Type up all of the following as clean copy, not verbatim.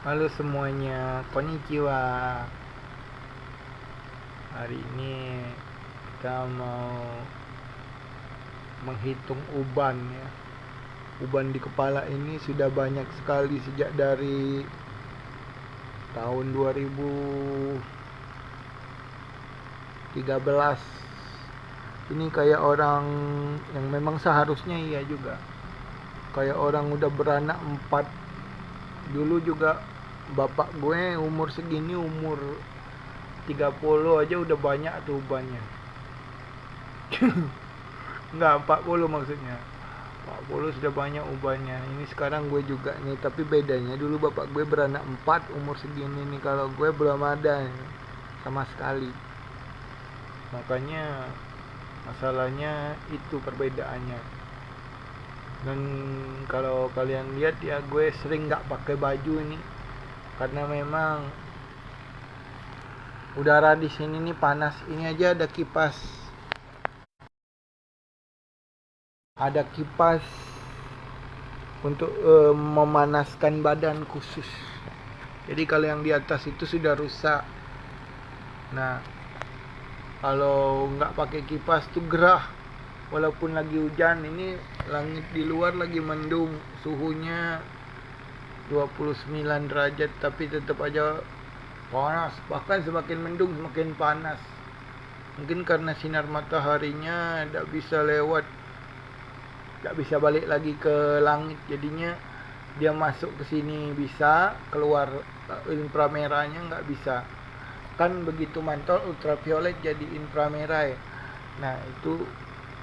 Halo semuanya, konnichiwa. Hari ini kita mau menghitung uban ya. Uban di kepala ini sudah banyak sekali sejak dari tahun 2013. Ini kayak orang yang memang seharusnya iya juga. Kayak orang udah beranak 4. Dulu juga bapak gue umur segini, umur 30 aja udah banyak tuh ubannya. Enggak, 40 maksudnya. 40 sudah banyak ubannya. Ini sekarang gue juga nih, tapi bedanya dulu bapak gue beranak 4 umur segini nih. Kalau gue belum ada sama sekali. Makanya masalahnya itu perbedaannya. Dan kalau kalian lihat ya, gue sering nggak pakai baju ini karena memang udara di sini nih panas. Ini aja ada kipas untuk memanaskan badan khusus. Jadi kalau yang di atas itu sudah rusak. Nah, kalau nggak pakai kipas tuh gerah. Walaupun lagi hujan, ini langit di luar lagi mendung, suhunya 29 derajat, tapi tetap aja panas. Bahkan semakin mendung semakin panas. Mungkin karena sinar mataharinya tidak bisa lewat, tidak bisa balik lagi ke langit, jadinya dia masuk ke sini bisa, keluar inframerahnya nggak bisa. Kan begitu mantol ultraviolet jadi inframerah ya. Nah itu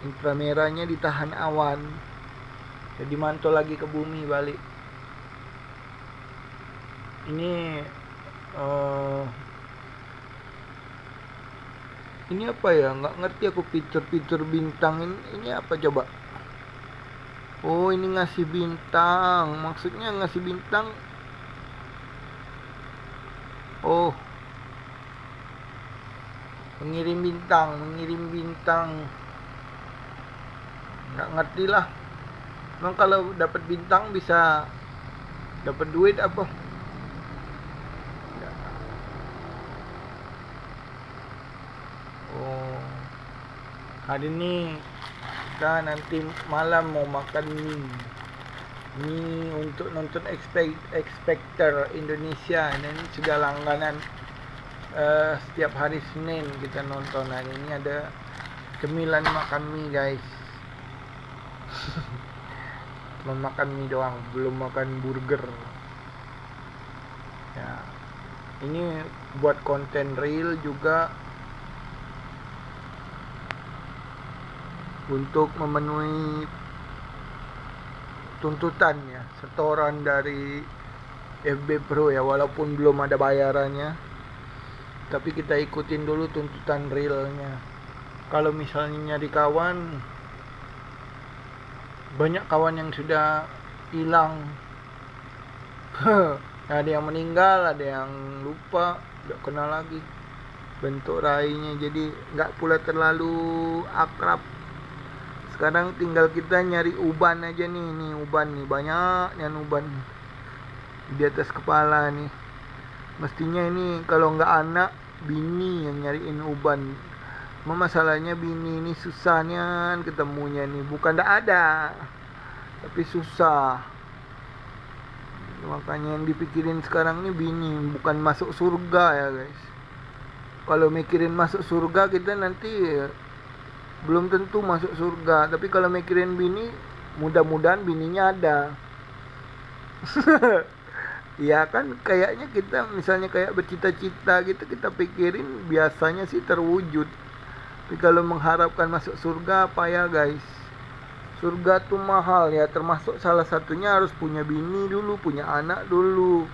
inframerahnya ditahan awan, jadi mantol lagi ke bumi balik. Ini apa ya, nggak ngerti aku. Fitur bintang ini apa coba. Oh, ini ngasih bintang, maksudnya ngasih bintang. Oh, mengirim bintang, nggak ngerti lah. Emang kalau dapat bintang bisa dapat duit apa? Oh, hari ini kita nanti malam mau makan mie untuk nonton X-Factor Indonesia. Dan ini sudah langganan, setiap hari Senin kita nonton. Hari ini ada cemilan makan mie guys. Cuma makan mie doang, belum makan burger ya. Ini buat konten reel juga, untuk memenuhi tuntutan ya, setoran dari FB Pro ya, walaupun belum ada bayarannya, tapi kita ikutin dulu tuntutan realnya. Kalau misalnya nyari kawan, banyak kawan yang sudah hilang. Ada yang meninggal, ada yang lupa, tidak kenal lagi bentuk rainya, jadi nggak pula terlalu akrab. Sekarang tinggal kita nyari uban aja nih. Nih uban nih, banyak yang uban di atas kepala nih. Mestinya ini kalau nggak anak, bini yang nyariin uban. Masalahnya bini ini susahnya ketemunya nih. Bukan nggak ada, tapi susah. Makanya yang dipikirin sekarang nih bini, bukan masuk surga ya guys. Kalau mikirin masuk surga, kita nanti belum tentu masuk surga. Tapi kalau mikirin bini, mudah-mudahan bininya ada. Ya kan, kayaknya kita misalnya kayak bercita-cita gitu, kita pikirin biasanya sih terwujud. Tapi kalau mengharapkan masuk surga, apa ya guys? Surga tuh mahal ya, termasuk salah satunya harus punya bini dulu, punya anak dulu,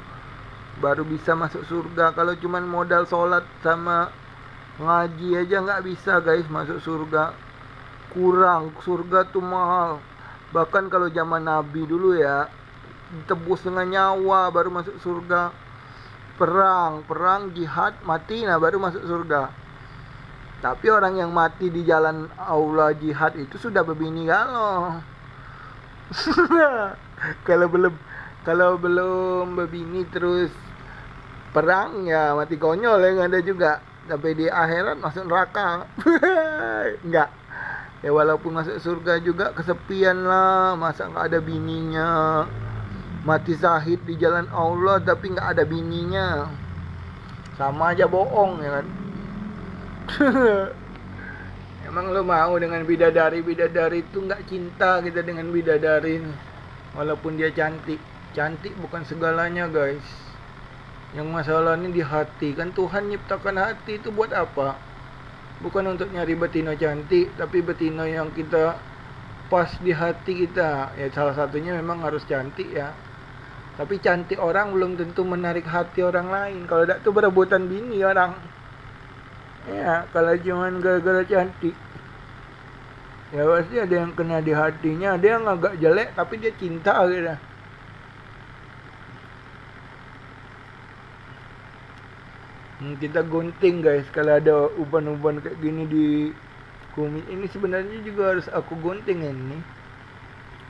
baru bisa masuk surga. Kalau cuman modal sholat sama ngaji aja nggak bisa guys masuk surga. Kurang, surga tuh mahal. Bahkan kalau zaman Nabi dulu ya, tebus dengan nyawa baru masuk surga. Perang, jihad, mati, nah baru masuk surga. Tapi orang yang mati di jalan Allah jihad itu sudah berbini galau. Kalau belum Kalau belum berbini terus perang ya mati konyol yang ada juga. Sampai di akhirat masuk neraka. Enggak. Ya walaupun masuk surga juga kesepian lah. Masa nggak ada bininya. Mati syahid di jalan Allah tapi nggak ada bininya. Sama aja bohong ya kan. Emang lo mau dengan bidadari itu nggak cinta kita dengan bidadari. Walaupun dia cantik. Cantik bukan segalanya guys. Yang masalah ini di hati. Kan Tuhan nyiptakan hati itu buat apa? Bukan untuk nyari betina cantik, tapi betina yang kita pas di hati kita. Ya salah satunya memang harus cantik ya. Tapi cantik orang belum tentu menarik hati orang lain. Kalau tidak tuh berebutan bini orang. Ya kalau cuman gara-gara cantik. Ya pasti ada yang kena di hatinya. Ada yang agak jelek tapi dia cinta gitu. Kita gunting guys kalau ada uban-uban kayak gini di kumis. Ini sebenarnya juga harus aku gunting ini.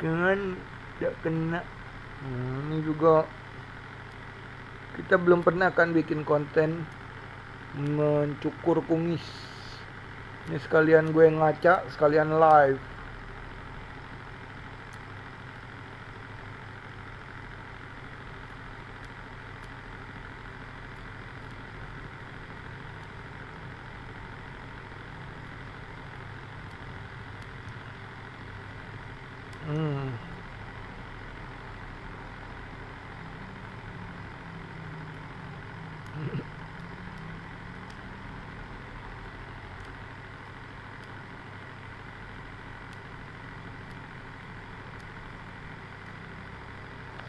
Jangan tidak kena. Ini juga kita belum pernah kan bikin konten mencukur kumis. Ini sekalian gue ngaca, sekalian live.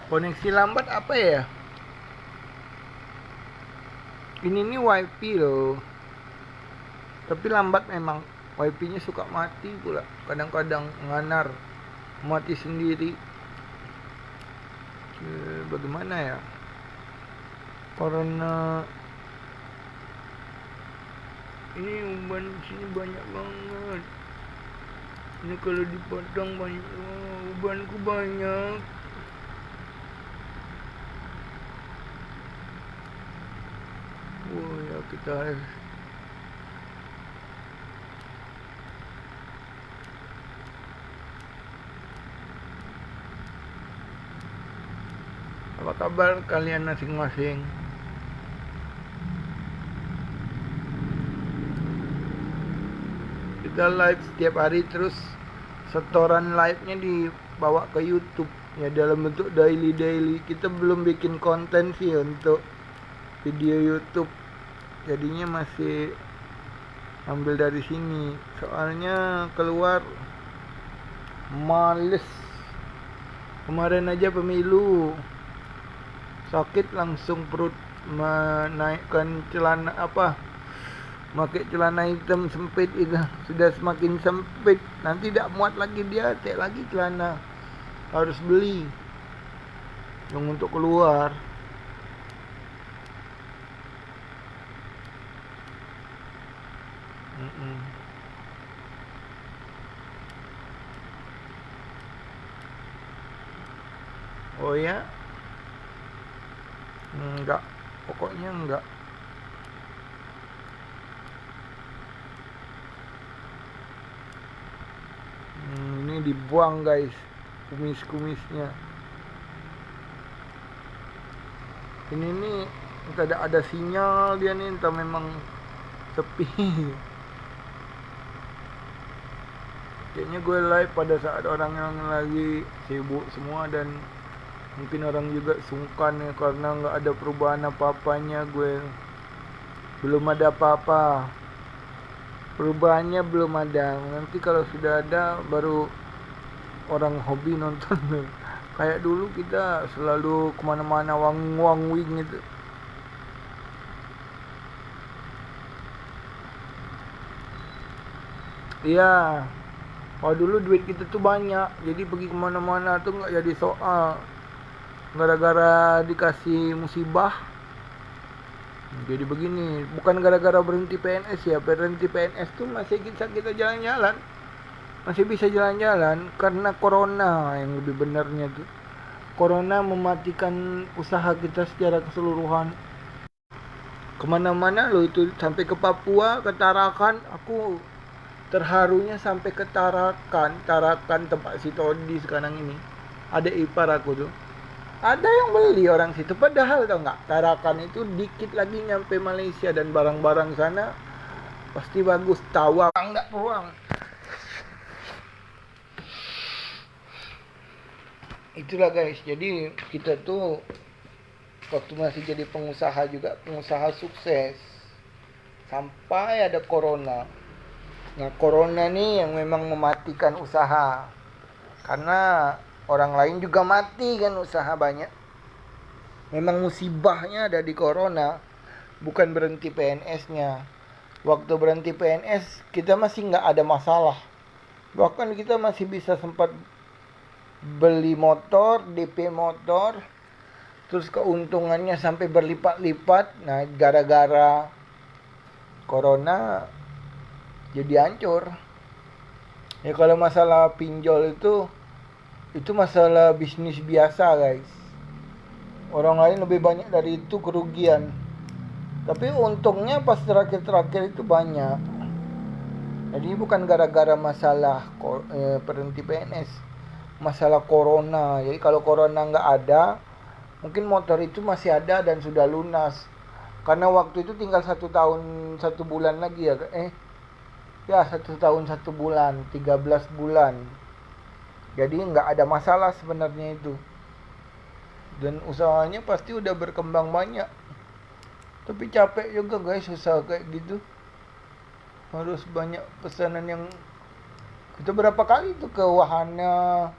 Koneksi lambat apa ya? Ini nih wifi loh. Tapi lambat memang. Wifi-nya suka mati pula. Kadang-kadang nganar. Mati sendiri. Bagaimana ya? Karena ini uban sini banyak banget. Ini kalau dipotong banyak. Ubanku banyak. Ya kita apa kabar kalian masing-masing? Kita live setiap hari terus setoran live-nya dibawa ke YouTube ya dalam bentuk daily. Kita belum bikin konten sih untuk video YouTube. Jadinya masih ambil dari sini. Soalnya keluar males. Kemarin aja pemilu sakit langsung perut menaikkan celana pakai celana hitam sempit itu sudah semakin sempit. Nanti tidak muat lagi dia, cek lagi celana harus beli yang untuk keluar. Oh ya? Enggak, pokoknya enggak. Ini dibuang guys, kumis-kumisnya. Ini nih entah ada sinyal dia nih, entah memang sepi. Kayaknya gue live pada saat orang yang lagi sibuk semua dan mungkin orang juga sungkan ya karena nggak ada perubahan apa-apanya. Gue belum ada apa-apa, perubahannya belum ada. Nanti kalau sudah ada baru orang hobi nonton. Kayak dulu kita selalu kemana-mana wang wing gitu. Iya. Kalau dulu duit kita tuh banyak, jadi pergi kemana-mana tuh nggak jadi soal. Gara-gara dikasih musibah, jadi begini. Bukan gara-gara berhenti PNS ya. Berhenti PNS tuh masih kita jalan-jalan, masih bisa jalan-jalan karena corona yang lebih benarnya tuh. Corona mematikan usaha kita secara keseluruhan. Kemana-mana loh itu, sampai ke Papua, ke Tarakan. Aku terharunya sampai ke Tarakan tempat si Todi sekarang ini. Ada ipar aku tuh. Ada yang beli orang situ. Padahal tau nggak, Tarakan itu dikit lagi nyampe Malaysia, dan barang-barang sana pasti bagus. Tawang nggak ruang. Itulah guys, jadi kita tuh waktu masih jadi pengusaha juga, pengusaha sukses, sampai ada corona. Nah, corona nih yang memang mematikan usaha, karena orang lain juga mati kan, usaha banyak. Memang musibahnya ada di corona, bukan berhenti PNS-nya. Waktu berhenti PNS kita masih nggak ada masalah, bahkan kita masih bisa sempat beli motor, DP motor, terus keuntungannya sampai berlipat-lipat. Nah, gara-gara corona jadi hancur. Ya kalau masalah pinjol itu masalah bisnis biasa guys. Orang lain lebih banyak dari itu kerugian. Tapi untungnya pas terakhir-terakhir itu banyak. Jadi bukan gara-gara masalah berhenti PNS, masalah corona. Jadi kalau corona nggak ada, mungkin motor itu masih ada dan sudah lunas. Karena waktu itu tinggal 1 tahun 1 bulan lagi ya. 1 tahun 1 bulan, 13 bulan. Jadi nggak ada masalah sebenarnya itu. Dan usahanya pasti udah berkembang banyak. Tapi capek juga guys usaha kayak gitu. Harus banyak pesanan yang... Kita berapa kali tuh ke Wahana,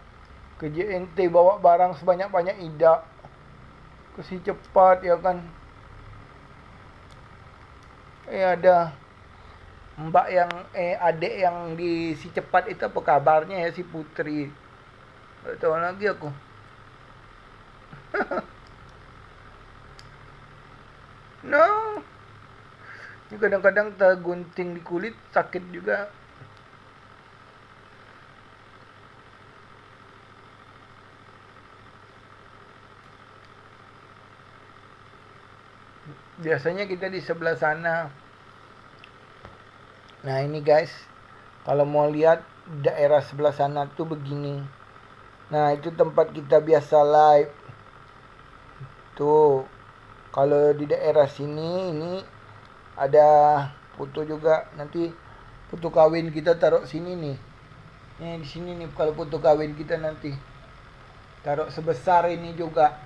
ke JNT, bawa barang sebanyak-banyak Ida, ke Si Cepat ya kan. Ada mbak yang adik yang di Si Cepat itu, apa kabarnya ya, si Putri. Gak tahu lagi aku. No, ini kadang-kadang tergunting di kulit, sakit juga. Biasanya kita di sebelah sana. Nah ini guys, kalau mau lihat daerah sebelah sana tuh begini. Nah itu tempat kita biasa live. Tuh, kalau di daerah sini ini ada foto juga. Nanti foto kawin kita taruh sini nih. Di sini nih kalau foto kawin kita nanti. Taruh sebesar ini juga.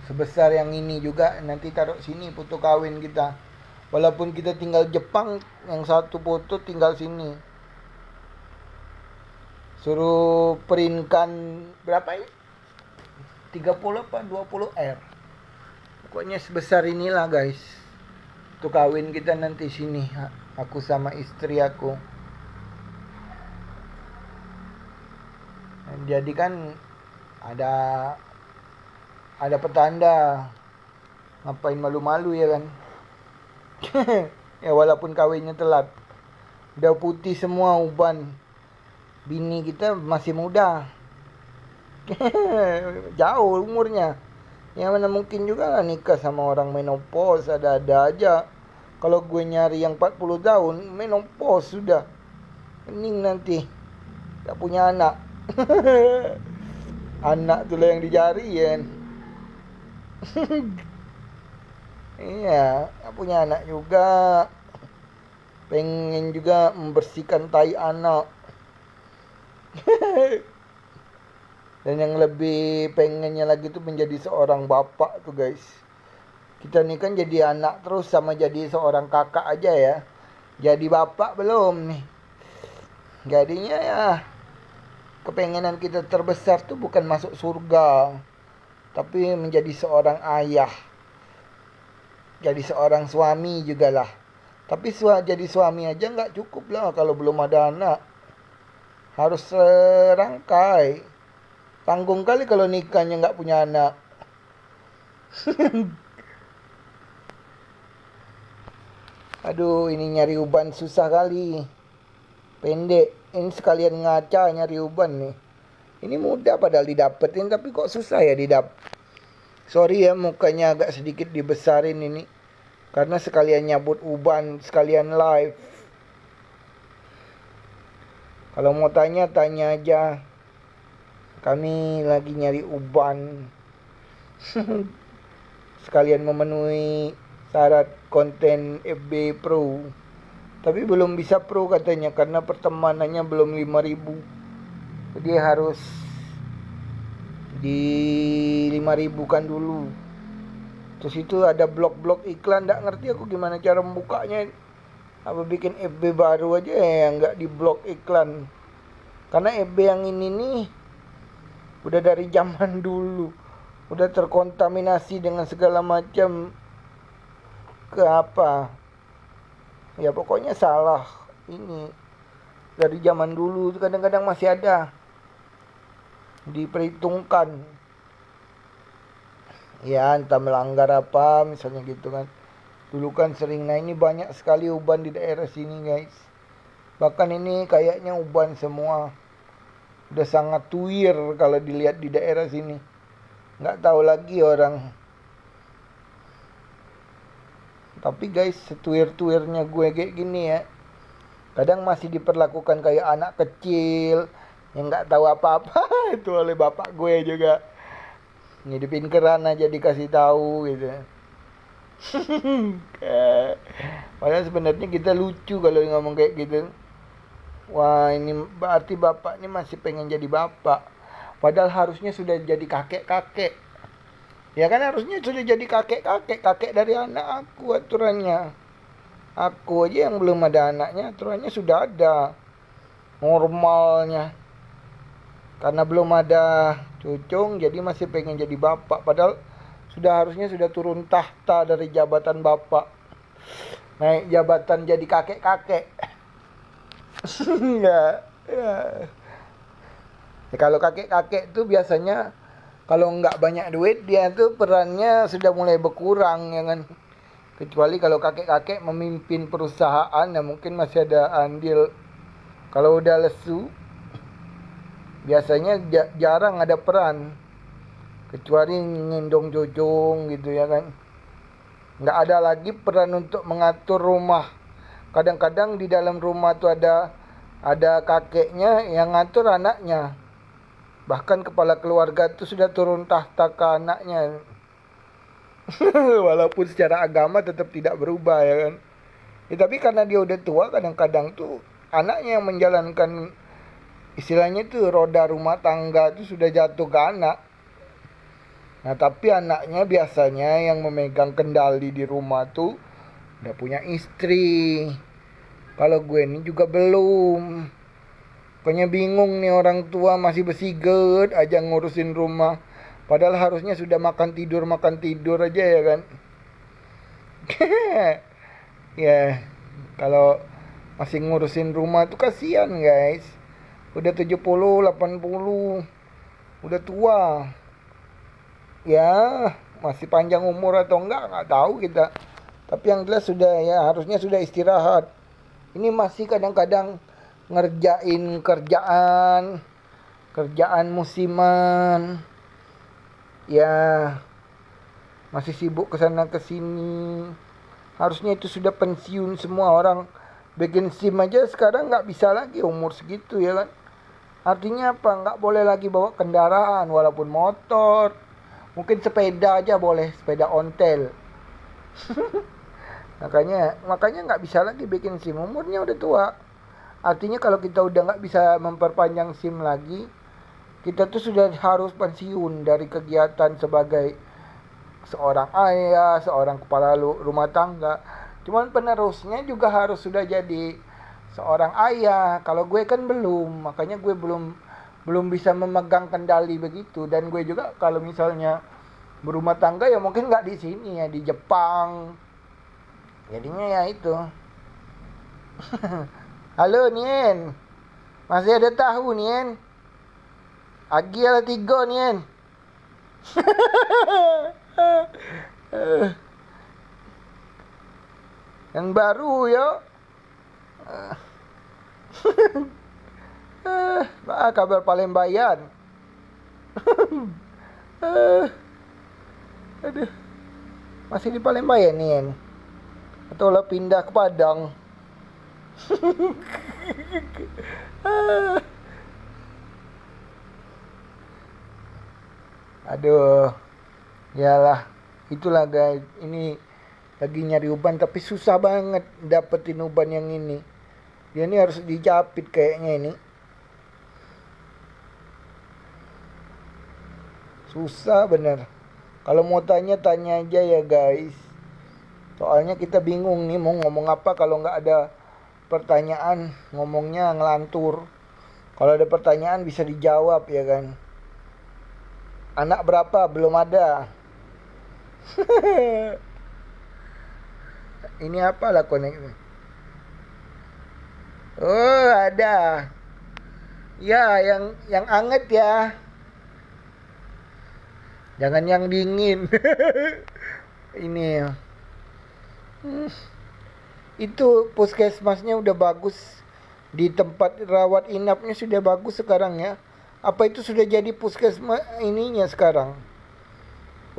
Sebesar yang ini juga nanti taruh sini foto kawin kita. Walaupun kita tinggal Jepang, yang satu foto tinggal sini. Suruh printkan berapa ya? 30 apa 20 R. Pokoknya sebesar inilah guys. Foto kawin kita nanti sini. Aku sama istri aku. Jadi kan ada petanda. Ngapain malu-malu ya kan. Ya walaupun kawinnya telat. Udah putih semua uban. Bini kita masih muda. Jauh umurnya. Yang mana mungkin juga lah nikah sama orang menopause. Ada-ada aja. Kalau gue nyari yang 40 tahun, menopause sudah. Mending nanti gak punya anak. Anak tuh lah yang dicari ya. Iya, gak punya anak juga. Pengen juga membersihkan tai anak. Dan yang lebih pengennya lagi tuh menjadi seorang bapak tuh guys. Kita nih kan jadi anak terus sama jadi seorang kakak aja ya. Jadi bapak belum nih. Jadinya ya, kepengenan kita terbesar tuh bukan masuk surga, tapi menjadi seorang ayah. Jadi seorang suami juga lah. Tapi jadi suami aja gak cukup lah kalau belum ada anak. Harus serangkai. Tanggung kali kalau nikahnya gak punya anak. Aduh, ini nyari uban susah kali. Pendek. Ini sekalian ngaca nyari uban nih. Ini mudah padahal didapetin, tapi kok susah ya Sorry ya, mukanya agak sedikit dibesarin ini. Karena sekalian nyabut uban, sekalian live. Kalau mau tanya, tanya aja. Kami lagi nyari uban. Sekalian memenuhi syarat konten FB Pro. Tapi belum bisa Pro katanya karena pertemanannya belum 5.000. Jadi harus di 5.000 kan dulu. Terus itu ada blok-blok iklan, nggak ngerti aku gimana cara membukanya. Apa bikin FB baru aja yang nggak di blok iklan. Karena FB yang ini nih udah dari zaman dulu, udah terkontaminasi dengan segala macam ya pokoknya salah ini dari zaman dulu. Kadang-kadang masih ada diperhitungkan ya, entah melanggar apa misalnya gitu kan. Dulu kan sering, nah ini banyak sekali uban di daerah sini guys. Bahkan ini kayaknya uban semua. Udah sangat tuir kalau dilihat di daerah sini. Nggak tahu lagi orang. Tapi guys, setuir-tuirnya gue kayak gini ya, kadang masih diperlakukan kayak anak kecil yang nggak tahu apa-apa itu oleh bapak gue juga. Ngidupin keran aja dikasih tahu gitu. Padahal sebenarnya kita lucu kalau ngomong kayak gitu. Wah, ini berarti bapak ini masih pengen jadi bapak. Padahal harusnya sudah jadi kakek-kakek. Ya kan harusnya sudah jadi kakek-kakek. Kakek dari anak aku aturannya. Aku aja yang belum ada anaknya, aturannya sudah ada. Normalnya. Karena belum ada cucung, jadi masih pengen jadi bapak. Padahal harusnya sudah turun tahta dari jabatan bapak. Naik jabatan jadi kakek-kakek. ya. Kalau kakek-kakek tuh biasanya kalau nggak banyak duit, dia tuh perannya sudah mulai berkurang ya kan. Kecuali kalau kakek-kakek memimpin perusahaan, ya mungkin masih ada andil. Kalau udah lesu, biasanya jarang ada peran. Kecuali ngendong jojong gitu ya kan. Nggak ada lagi peran untuk mengatur rumah. Kadang-kadang di dalam rumah tuh ada kakeknya yang ngatur anaknya. Bahkan kepala keluarga tuh sudah turun tahta ke anaknya. Walaupun secara agama tetap tidak berubah ya kan. Ya, tapi karena dia udah tua, kadang-kadang tuh anaknya yang menjalankan, istilahnya tuh roda rumah tangga tuh sudah jatuh ke anak. Nah tapi anaknya biasanya yang memegang kendali di rumah tuh udah punya istri. Kalau gue ini juga belum. Pokoknya bingung nih, orang tua masih bersiget aja ngurusin rumah. Padahal harusnya sudah makan tidur aja ya kan. Ya, kalau masih ngurusin rumah tuh kasihan guys. Udah 70, 80, udah tua. Ya, masih panjang umur atau enggak tahu kita. Tapi yang jelas sudah ya, harusnya sudah istirahat. Ini masih kadang-kadang ngerjain kerjaan musiman. Ya, masih sibuk kesana kesini. Harusnya itu sudah pensiun semua orang. Bikin SIM aja sekarang nggak bisa lagi umur segitu ya kan. Artinya apa? Nggak boleh lagi bawa kendaraan walaupun motor. Mungkin sepeda aja boleh, sepeda ontel. makanya nggak bisa lagi bikin SIM, umurnya udah tua. Artinya kalau kita udah nggak bisa memperpanjang SIM lagi, kita tuh sudah harus pensiun dari kegiatan sebagai seorang ayah, seorang kepala rumah tangga. Cuman penerusnya juga harus sudah jadi seorang ayah. Kalau gue kan belum, makanya gue belum bisa memegang kendali begitu. Dan gue juga kalau misalnya berumah tangga ya mungkin nggak di sini ya, di Jepang. Jadinya ya itu. Halo Nien, masih ada tahu Nien? Agi ada 3 Nien. Yang baru ya. Kabar Palembang. Eh, aduh, masih di Palembang ya nih Yan? Atau lah pindah ke Padang? Ah, aduh, yalah, itulah guys. Ini lagi nyari uban tapi susah banget dapetin uban yang ini. Dia ini harus dijapit kayaknya ini. Susah bener. Kalau mau tanya, tanya aja ya guys. Soalnya kita bingung nih mau ngomong apa kalau nggak ada pertanyaan. Ngomongnya ngelantur. Kalau ada pertanyaan bisa dijawab ya kan. Anak berapa? Belum ada. Ini apa lah konek? Oh ada. Ya yang anget ya. Jangan yang dingin. Ini. Hmm, itu puskesmasnya udah bagus. Di tempat rawat inapnya sudah bagus sekarang ya. Apa itu sudah jadi puskesmas ininya sekarang?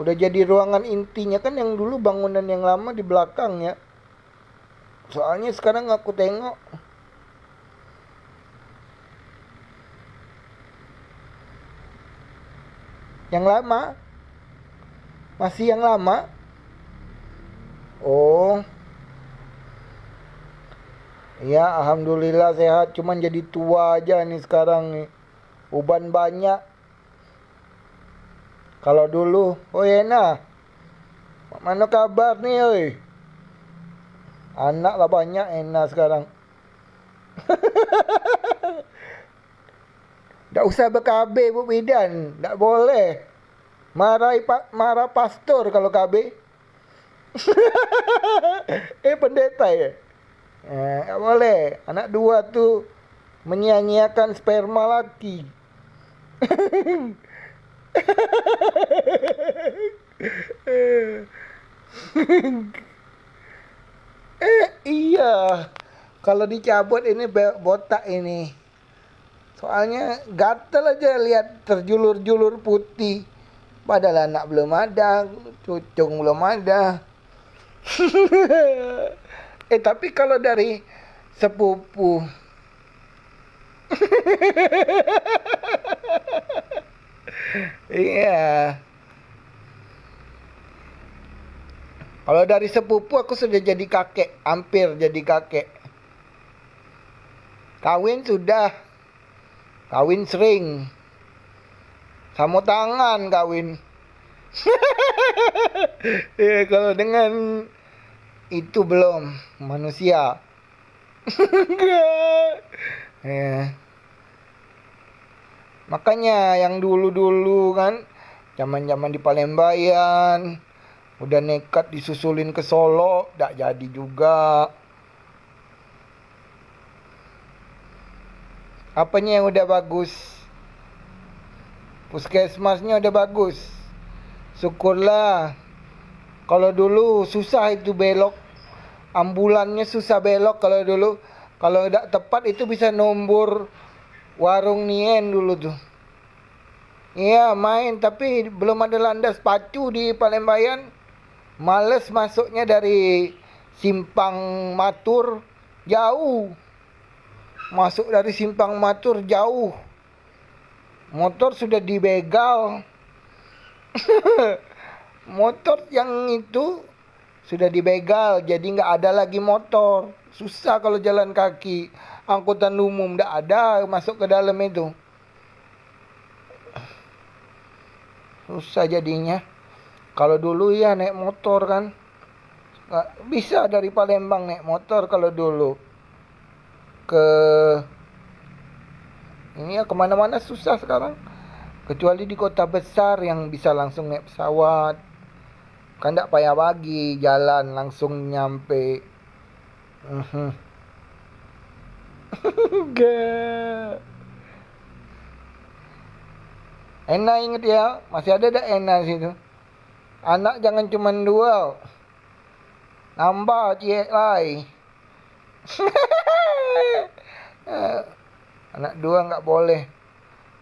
Udah jadi ruangan intinya kan yang dulu bangunan yang lama di belakang ya. Soalnya sekarang aku tengok yang lama. Masih yang lama. Oh. Ya, alhamdulillah sehat. Cuman jadi tua aja nih sekarang nih. Uban banyak. Kalau dulu, oh Ena, mana kabar nih, oi? Anak lah banyak Ena sekarang. Tak usah berkabeh Bu Bidan, tak boleh. Marah pastor kalau KB. Pendeta ya? Tak boleh. Anak dua tuh menyia-nyiakan sperma laki. Iya. Kalau dicabut ini botak ini. Soalnya gatel aja lihat terjulur-julur putih. Padahal anak belum ada, cucung belum ada. Tapi kalau dari sepupu. Iya. Kalau dari sepupu aku sudah jadi kakek, hampir jadi kakek. Kawin sudah. Kawin sering. Samu tangan kawin. Kalau dengan itu belum manusia. Ya. Makanya yang dulu-dulu kan, zaman-zaman di Palembayan, udah nekat disusulin ke Solo, tak jadi juga. Apanya yang udah bagus? Puskesmasnya udah bagus. Syukurlah. Kalau dulu susah itu belok. Ambulannya susah belok kalau dulu. Kalau tidak tepat itu bisa nombor warung Nien dulu tuh. Iya main tapi belum ada landas pacu di Palembayan. Males masuknya dari Simpang Matur jauh. Masuk dari Simpang Matur jauh. Motor sudah dibegal. Motor yang itu sudah dibegal, jadi nggak ada lagi motor. Susah kalau jalan kaki. Angkutan umum nggak ada masuk ke dalam itu. Susah jadinya. Kalau dulu ya naik motor kan. Nggak bisa dari Palembang naik motor kalau dulu. Ke ini ya kemana-mana susah sekarang. Kecuali di kota besar yang bisa langsung naik pesawat. Kan tak payah pagi jalan langsung nyampe. Ena inget ya, masih ada dah Ena situ. Anak jangan cuma dua. Nambah ciek lai. Anak dua nggak boleh.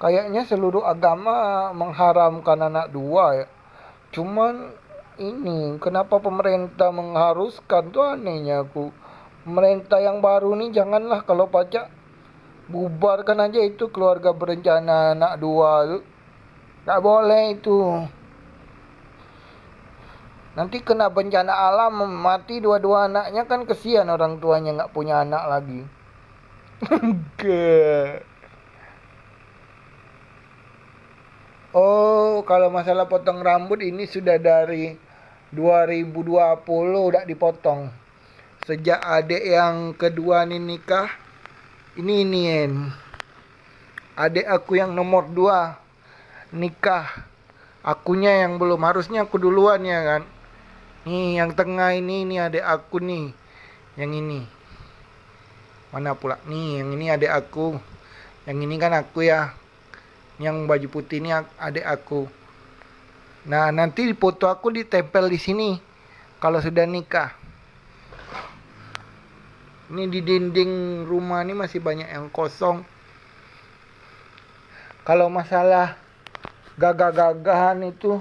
Kayaknya seluruh agama mengharamkan anak dua ya. Cuman ini kenapa pemerintah mengharuskan tuh anehnya aku. Pemerintah yang baru nih janganlah kalau pajak bubarkan aja itu keluarga berencana anak dua tuh. Gak boleh itu. Nanti kena bencana alam mati dua-dua anaknya kan kesian orang tuanya nggak punya anak lagi. Oh, kalau masalah potong rambut ini sudah dari 2020 udah dipotong. Sejak adik yang kedua nih nikah, ini adik aku yang nomor 2 nikah. Akunya yang belum, harusnya aku duluan ya kan. Nih yang tengah ini adik aku nih. Yang ini. Mana pula? Nih yang ini adik aku. Yang ini kan aku ya. Yang baju putih ini adik aku. Nah, nanti foto aku ditempel di sini kalau sudah nikah. Ini di dinding rumah ini masih banyak yang kosong. Kalau masalah gagah-gagahan itu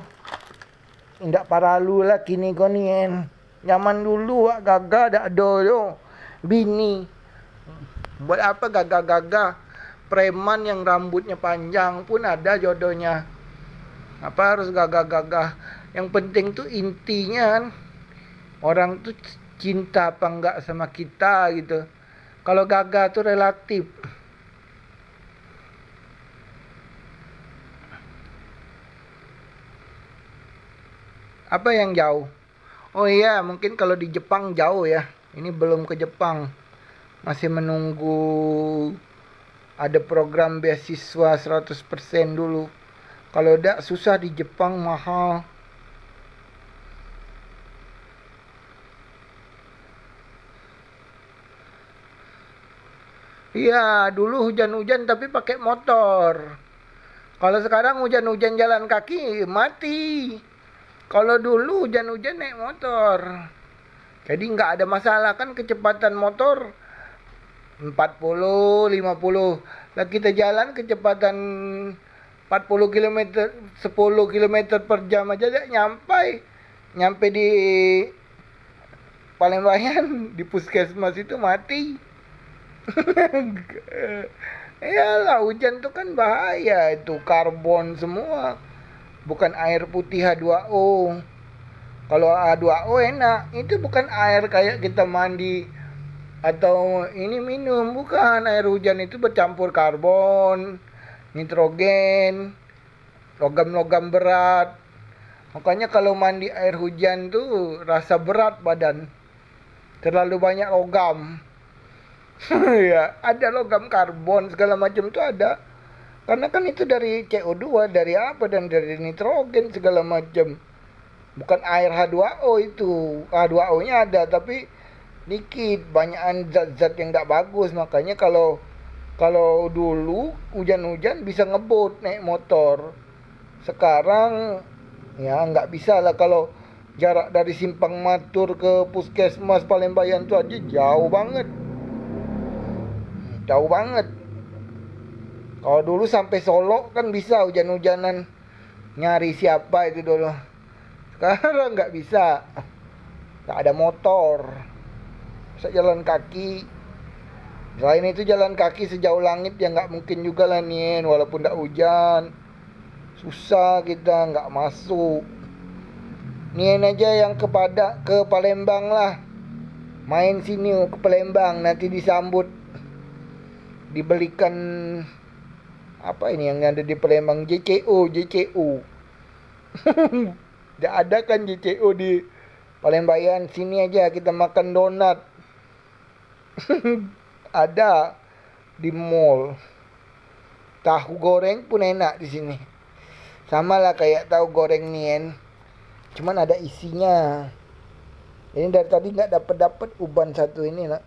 indak paralu lah kini konien. Zaman dulu wak gagah dak ada yo. Bini. Buat apa gagah-gagah? Preman yang rambutnya panjang pun ada jodohnya. Apa harus gagah-gagah? Yang penting tuh intinya kan orang tuh cinta apa enggak sama kita gitu. Kalau gagah tuh relatif. Apa yang jauh? Oh iya, mungkin kalau di Jepang jauh ya. Ini belum ke Jepang. Masih menunggu ada program beasiswa 100% dulu. Kalau enggak susah di Jepang, mahal. Iya, dulu hujan-hujan tapi pakai motor. Kalau sekarang hujan-hujan jalan kaki, mati. Kalau dulu hujan-hujan naik motor. Jadi nggak ada masalah kan kecepatan motor 40, 50. Lah kita jalan kecepatan 40 km, 10 km per jam aja dah nyampe. Nyampe di Palembang di puskesmas itu mati. Iyalah hujan tuh kan bahaya, itu karbon semua. Bukan air putih H2O. Kalau H2O enak, itu bukan air kayak kita mandi atau ini minum, bukan. Air hujan itu bercampur karbon, nitrogen, logam-logam berat. Makanya kalau mandi air hujan tuh rasa berat badan. Terlalu banyak logam. Ya, ada logam karbon segala macam tuh ada. Karena kan itu dari CO2, dari apa dan dari nitrogen segala macam. Bukan air H2O itu. H2O-nya ada tapi dikit, banyakan zat-zat yang tidak bagus. Makanya kalau dulu hujan-hujan bisa ngebut naik motor. Sekarang ya nggak bisa lah. Kalau jarak dari Simpang Matur ke Puskesmas Palembang tuh aja jauh banget. Jauh banget. Kalau dulu sampai Solo kan bisa hujan-hujanan. Nyari siapa itu dulu. Sekarang nggak bisa. Nggak ada motor. Bisa jalan kaki. Selain itu jalan kaki sejauh langit ya nggak mungkin juga lah nih. Walaupun nggak hujan. Susah kita nggak masuk. Nien aja yang ke Palembang lah. Main sini ke Palembang nanti disambut. Dibelikan apa ini yang ada di Palembang, JCO. Tidak ada kan JCO di Palembang, sini aja kita makan donat. Ada di mall. Tahu goreng pun enak di sini. Sama lah kayak tahu goreng nien. Cuman ada isinya. Ini dari tadi nggak dapat uban satu ini lah.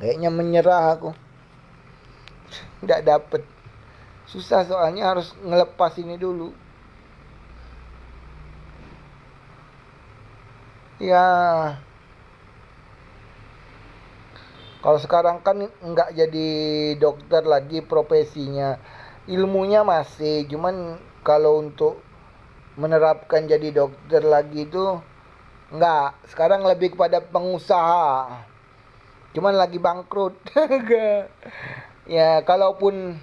Kayaknya menyerah aku. Nggak dapet. Susah soalnya harus ngelepas ini dulu. Ya. Kalau sekarang kan nggak jadi dokter lagi profesinya, ilmunya masih, cuman kalau untuk menerapkan jadi dokter lagi itu nggak. Sekarang lebih kepada pengusaha, cuman lagi bangkrut. Ya kalaupun,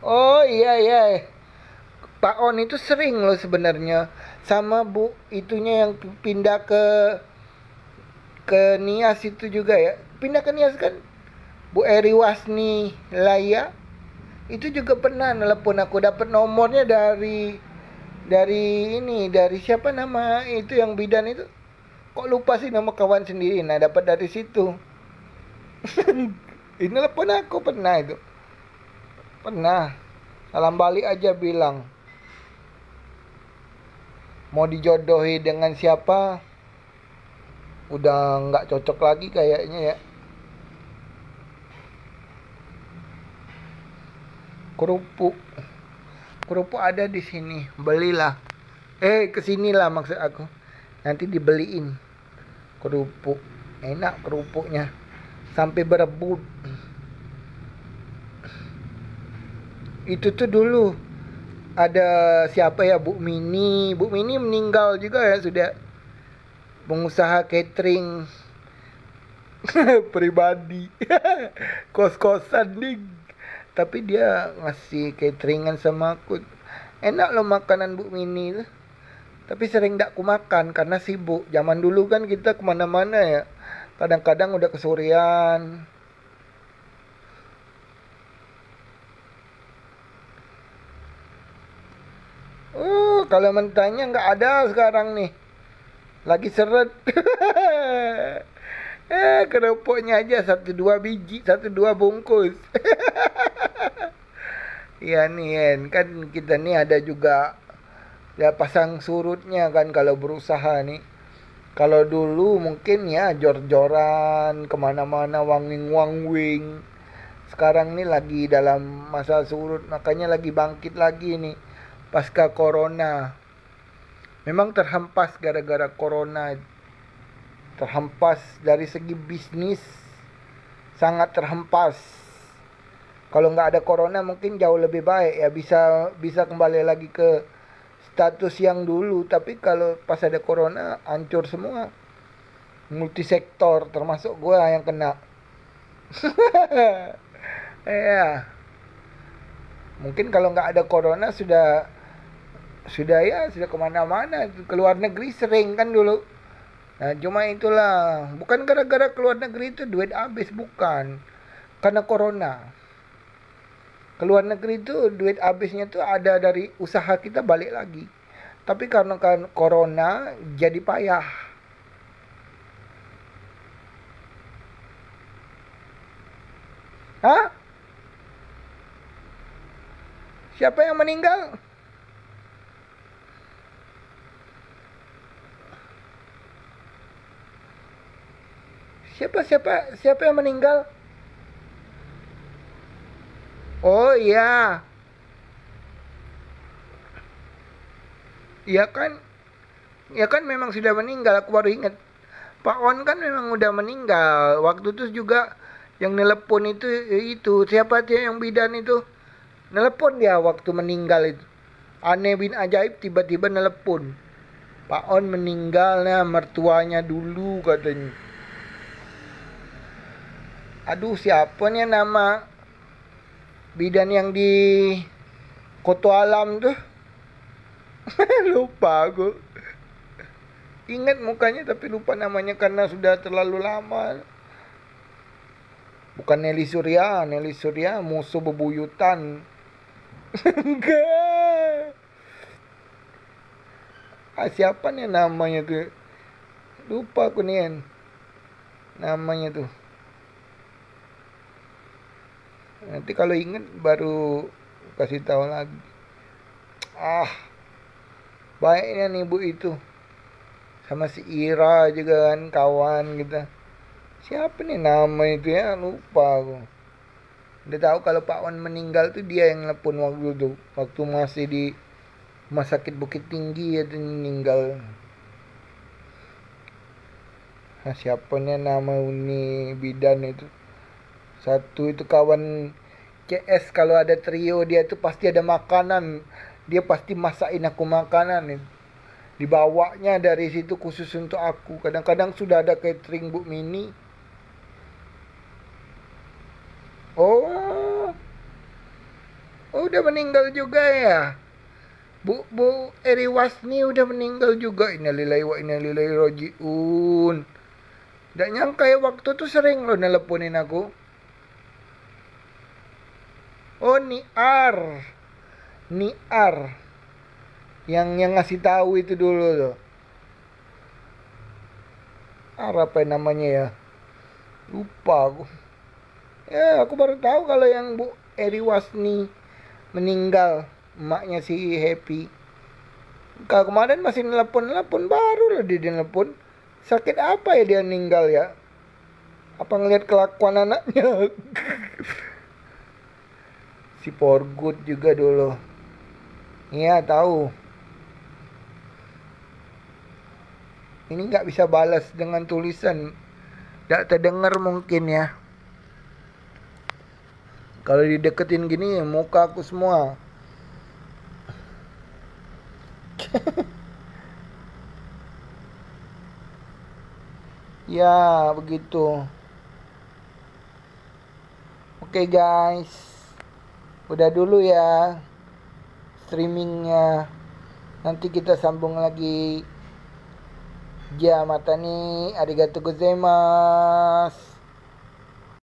oh iya iya, Pak On itu sering loh sebenarnya sama Bu itunya yang pindah ke Nias itu juga ya. Pindah ke Nias kan Bu Eri Wasni Laya itu juga pernah nelpon aku, dapat nomornya dari ini, dari siapa nama itu yang bidan itu, kok lupa sih nama kawan sendiri. Nah dapat dari situ. Ini telepon aku pernah itu, pernah salam balik aja bilang mau dijodohi dengan siapa, udah nggak cocok lagi kayaknya ya. Kerupuk, kerupuk ada di sini, belilah. Kesinilah maksud aku, nanti dibeliin kerupuk, enak kerupuknya sampai berebut. Itu tuh dulu ada siapa ya, Bu Mini meninggal juga ya, sudah pengusaha catering pribadi. Kos-kosan nih, tapi dia ngasih cateringan sama aku, enak loh makanan Bu Mini tuh, tapi sering gak aku makan karena sibuk. Zaman dulu kan kita kemana-mana ya, kadang-kadang udah kesorean. Kalau mentahnya nggak ada sekarang nih, lagi seret. Kerupuknya aja satu dua biji, satu dua bungkus. Iya nih kan kita nih ada juga ya pasang surutnya kan kalau berusaha nih. Kalau dulu mungkin ya jor-joran kemana-mana, wangwing-wangwing. Sekarang nih lagi dalam masa surut, makanya lagi bangkit lagi nih pasca corona. Memang terhempas gara-gara corona, terhempas dari segi bisnis, sangat terhempas. Kalau nggak ada corona mungkin jauh lebih baik ya, bisa kembali lagi ke status yang dulu. Tapi kalau pas ada corona hancur semua, multisektor termasuk gua yang kena. Ya mungkin kalau nggak ada corona sudah kemana-mana, keluar negeri sering kan dulu. Nah cuma itulah, bukan gara-gara keluar negeri itu duit habis, bukan karena corona. Keluar negeri itu duit habisnya tuh ada dari usaha kita balik lagi, tapi karena kan corona jadi payah. Hah? Siapa yang meninggal? Siapa yang meninggal? Oh iya, iya kan, ya kan memang sudah meninggal. Aku baru ingat. Pak On kan memang udah meninggal. Waktu itu juga yang nelpon itu siapa dia yang bidan itu? Nelpon dia waktu meninggal itu. Aneh bin ajaib, tiba-tiba nelpon. Pak On meninggal, nah mertuanya dulu katanya. Aduh siapa nih nama bidan yang di Koto Alam tuh? Lupa aku. Ingat mukanya tapi lupa namanya karena sudah terlalu lama. Bukan Nelly Surya musuh bebuyutan. Enggak. Siapa nih namanya tuh? Lupa aku nih namanya tuh. Nanti kalau ingat baru kasih tahu lagi. Baiknya nih Bu itu. Sama si Ira juga kan kawan kita. Siapa nih nama itu ya, lupa aku. Udah tahu kalau Pak Wan meninggal tuh dia yang nelpon waktu itu. Waktu masih di Rumah Sakit Bukit Tinggi ya tuh meninggal. siapanya nama Uni Bidan itu. Satu itu kawan CS, kalau ada trio dia tuh pasti ada makanan. Dia pasti masakin aku makanan itu. Dibawanya dari situ khusus untuk aku. Kadang-kadang sudah ada catering Bu Mini. Oh, oh udah meninggal juga ya. Bu Eri Wasni udah meninggal juga. Innalillahi wa inna ilaihi rajiun. Nggak nyangka ya, waktu tuh sering lo nelponin aku. Oh, Niar. Niar. Yang ngasih tahu itu dulu tuh. Apa namanya ya? Lupa aku. Ya, aku baru tahu kalau yang Bu Eri Wasni meninggal. Emaknya si Happy. Kalau kemarin masih nelpon baru loh dia nelpon. Sakit apa ya dia meninggal ya? Apa ngelihat kelakuan anaknya? Si Forgood juga dulu. Iya tahu. Ini nggak bisa balas dengan tulisan. Nggak terdengar mungkin ya. Kalau dideketin gini muka aku semua. Ya begitu. Oke guys, udah dulu ya streamingnya. Nanti kita sambung lagi. Ja matani arigatou gozaimasu.